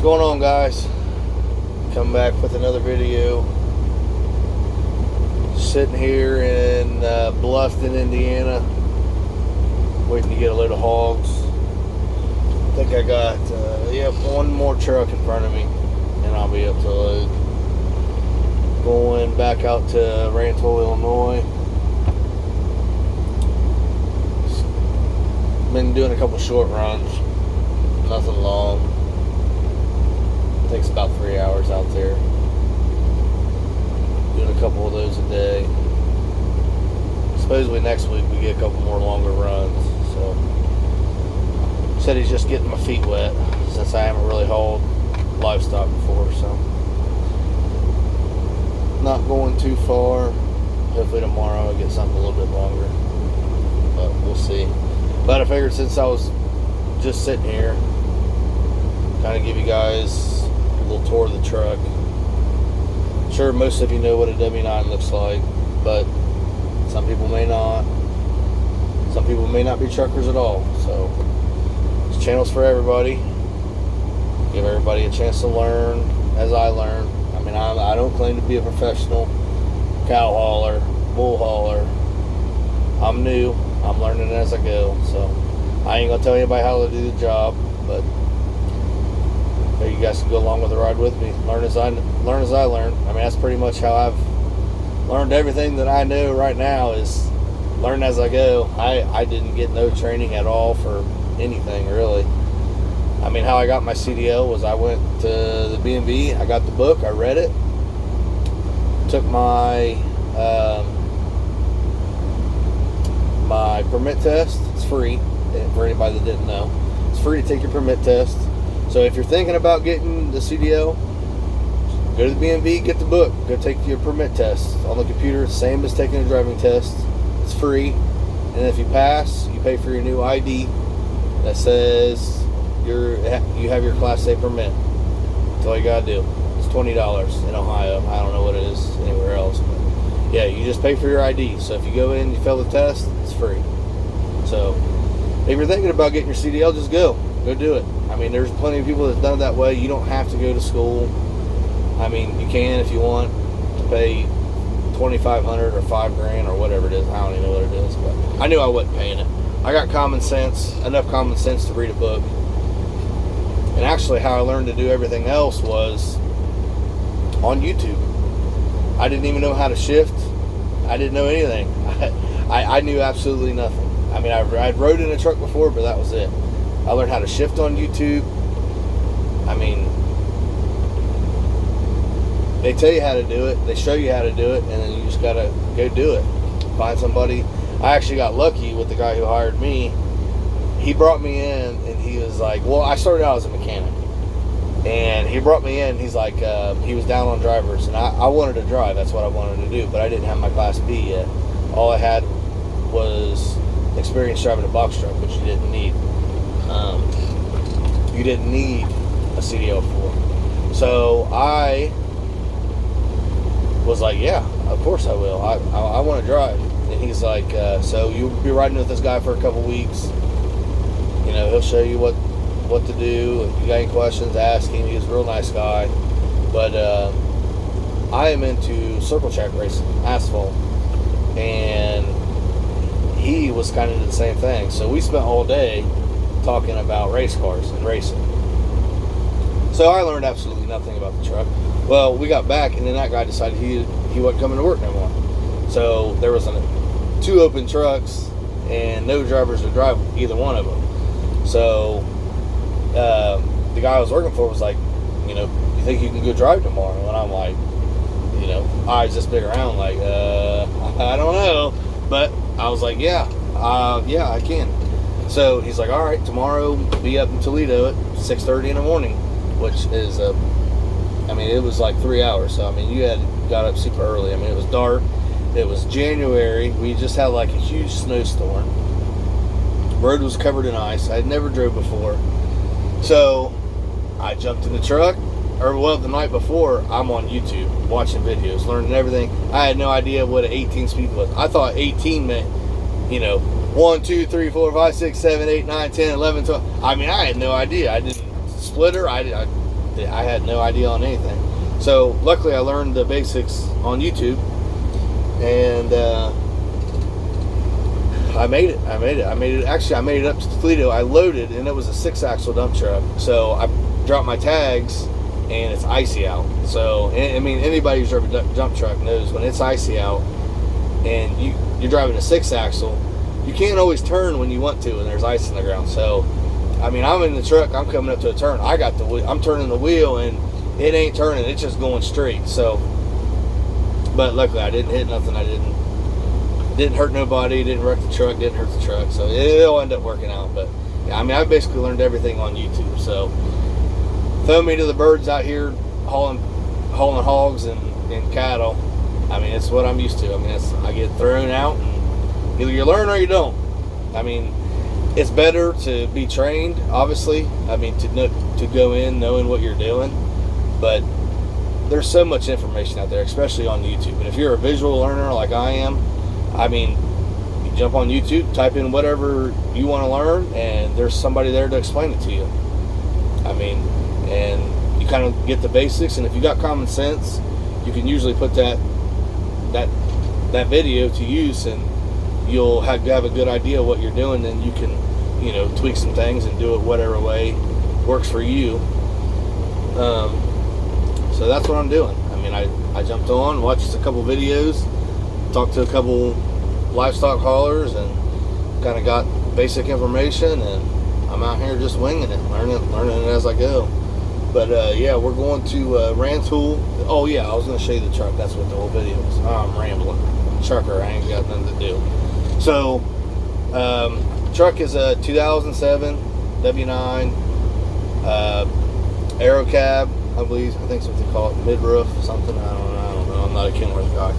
going on, guys? Come back with another video. Sitting here in Bluffton, Indiana, waiting to get a load of hogs. I think I got one more truck in front of me and I'll be up to load. Going back out to Rantoul, Illinois. Been doing a couple short runs, nothing long. Takes about 3 hours out there. Doing a couple of those a day. Supposedly next week we get a couple more longer runs. So said he's just getting my feet wet since I haven't really hauled livestock before, so not going too far. Hopefully tomorrow I'll get something a little bit longer, but we'll see. But I figured since I was just sitting here, kind of give you guys a little tour of the truck. I'm sure most of you know what a W9 looks like, but some people may not. Some people may not be truckers at all. So this channel's for everybody. Give everybody a chance to learn as I learn. I mean, I don't claim to be a professional cow hauler, bull hauler. I'm new. I'm learning as I go. So I ain't gonna tell anybody how to do the job, but you guys can go along with the ride with me. Learn as I learn. I mean, that's pretty much how I've learned everything that I know right now, is learn as I go. I didn't get no training at all for anything, really. I mean, how I got my CDL was I went to the B&B, I got the book, I read it, took my my permit test. It's free for anybody that didn't know. It's free to take your permit test. So if you're thinking about getting the CDL, go to the B&B, get the book, go take your permit test on the computer, same as taking a driving test. It's free, and if you pass, you pay for your new ID that says you have your Class A permit. That's all you gotta do. It's $20 in Ohio. I don't know what it is anywhere else, but yeah, you just pay for your ID. So if you go in, you fail the test, it's free. So if you're thinking about getting your CDL, just go do it. I mean, there's plenty of people that's done it that way. You don't have to go to school. I mean, you can if you want to pay $2,500 or $5,000 or whatever it is. I don't even know what it is, but I knew I wasn't paying it. I got enough common sense to read a book. And actually, how I learned to do everything else was on YouTube. I didn't even know how to shift. I didn't know anything. I knew absolutely nothing. I mean, I'd rode in a truck before, but that was it. I learned how to shift on YouTube. I mean, they tell you how to do it, they show you how to do it, and then you just gotta go do it. Find somebody. I actually got lucky with the guy who hired me. He brought me in, and he was like, well, I started out as a mechanic, and he brought me in. He's like, he was down on drivers, and I wanted to drive. That's what I wanted to do, but I didn't have my Class B yet. All I had was experience driving a box truck, which you didn't need. You didn't need a CDL for. So I was like, yeah, of course I will. I want to drive. And he's like, so you'll be riding with this guy for a couple weeks. You know, he'll show you what to do. If you got any questions, ask him. He's a real nice guy. But I am into circle track racing, asphalt. And he was kind of the same thing. So we spent all day talking about race cars and racing. So I learned absolutely nothing about the truck. Well, we got back, and then that guy decided he wasn't coming to work no more. So there was 2 open trucks, and no drivers would drive either one of them. So the guy I was working for was like, you think you can go drive tomorrow? And I'm like, eyes just big around, like, I don't know. But I was like, yeah, I can. So he's like, all right, tomorrow be up in Toledo at 6:30 in the morning, which is, I mean, it was like 3 hours. So, I mean, you got up super early. I mean, it was dark. It was January. We just had like a huge snowstorm. Road was covered in ice. I had never drove before. So I jumped in the truck. The night before, I'm on YouTube watching videos, learning everything. I had no idea what an 18 speed was. I thought 18 meant, 1, 2, 3, 4, 5, 6, 7, 8, 9, 10, 11, 12. I mean, I had no idea. I didn't splitter. I I had no idea on anything. So luckily I learned the basics on YouTube, and I made it. Actually, I made it up to Toledo. I loaded, and it was a 6-axle dump truck. So I dropped my tags, and it's icy out. So, I mean, anybody who's driven a dump truck knows when it's icy out, and you're driving a 6-axle, you can't always turn when you want to, and there's ice in the ground. So, I mean, I'm in the truck. I'm coming up to a turn. I'm turning the wheel, and it ain't turning. It's just going straight. So, but luckily, I didn't hit nothing. I didn't hurt nobody, didn't wreck the truck, didn't hurt the truck, so it'll end up working out. But yeah, I mean, I basically learned everything on YouTube. So throw me to the birds out here hauling hogs and cattle. I mean, it's what I'm used to. I mean, I get thrown out, and either you learn or you don't. I mean, it's better to be trained, obviously. I mean, to go in knowing what you're doing, but there's so much information out there, especially on YouTube. And if you're a visual learner like I am, I mean, you jump on YouTube, type in whatever you want to learn, and there's somebody there to explain it to you. I mean, and you kind of get the basics, and if you got common sense, you can usually put that video to use, and you'll have a good idea of what you're doing. Then you can, tweak some things and do it whatever way works for you. So that's what I'm doing. I mean, I jumped on, watched a couple videos, talked to a couple livestock haulers, and kind of got basic information, and I'm out here just winging it, learning it as I go. But yeah, we're going to Rantoul. Oh yeah, I was going to show you the truck. That's what the whole video was. I'm rambling. Trucker, I ain't got nothing to do. So truck is a 2007 W9 Aero Cab, I believe. I think that's what they call it, mid-roof, something. I don't know. I'm not a Kenworth guy,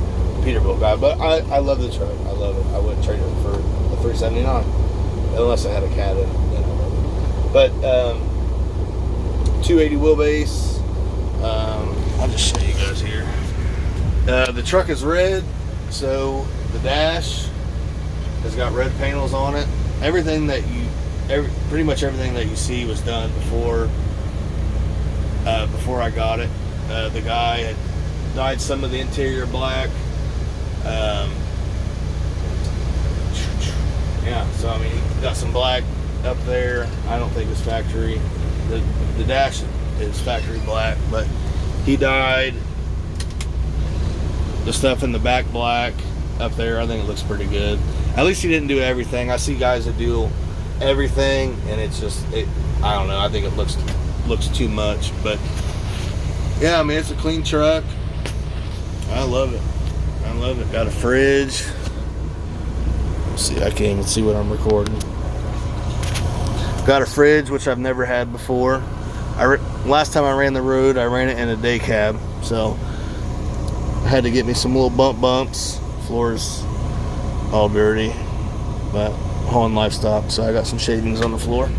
Peterbilt guy, but I love the truck. I love it. I wouldn't trade it for the 379 unless I had a cat in it. But 280 wheelbase. I'll just show you guys here. The truck is red, so the dash has got red panels on it. Pretty much everything that you see was done before I got it. The guy had dyed some of the interior black. Yeah, so I mean, he got some black up there. I don't think it's factory. The dash is factory black, but he dyed the stuff in the back black up there. I think it looks pretty good. At least he didn't do everything. I see guys that do everything, and it's just, I don't know. I think it looks too much, but yeah, I mean, it's a clean truck. I love it. Got a fridge. Let's see, I can't even see what I'm recording. Got a fridge, which I've never had before. Last time I ran the road, I ran it in a day cab, so I had to get me some little bumps. Floor's all dirty, but hauling livestock, so I got some shavings on the floor.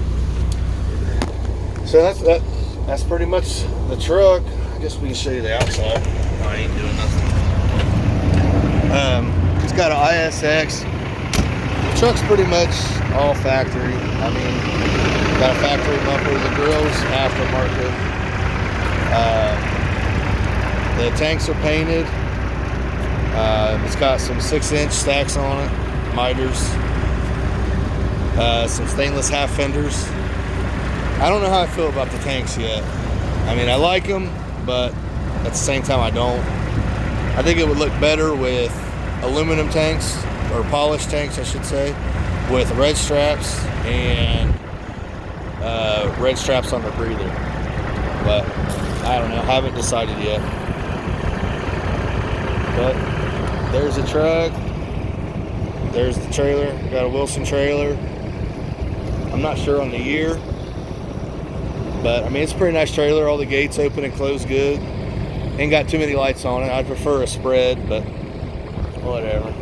So that's pretty much the truck. I guess we can show you the outside. I ain't doing nothing. It's got an ISX. The truck's pretty much all factory. I mean, got a factory bumper. The grill's aftermarket. The tanks are painted. It's got some 6-inch stacks on it, miters. Some stainless half fenders. I don't know how I feel about the tanks yet. I mean, I like them, but at the same time, I don't. I think it would look better with aluminum tanks, or polished tanks, I should say, with red straps and red straps on the breather. But I don't know. Haven't decided yet. But there's the truck. There's the trailer. Got a Wilson trailer. I'm not sure on the year, but I mean, it's a pretty nice trailer. All the gates open and close good. Ain't got too many lights on it. I'd prefer a spread, but whatever.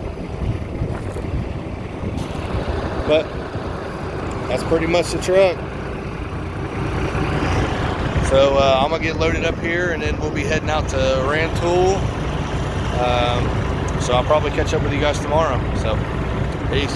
But that's pretty much the truck. So I'm gonna get loaded up here, and then we'll be heading out to Rantoul. So I'll probably catch up with you guys tomorrow. So peace.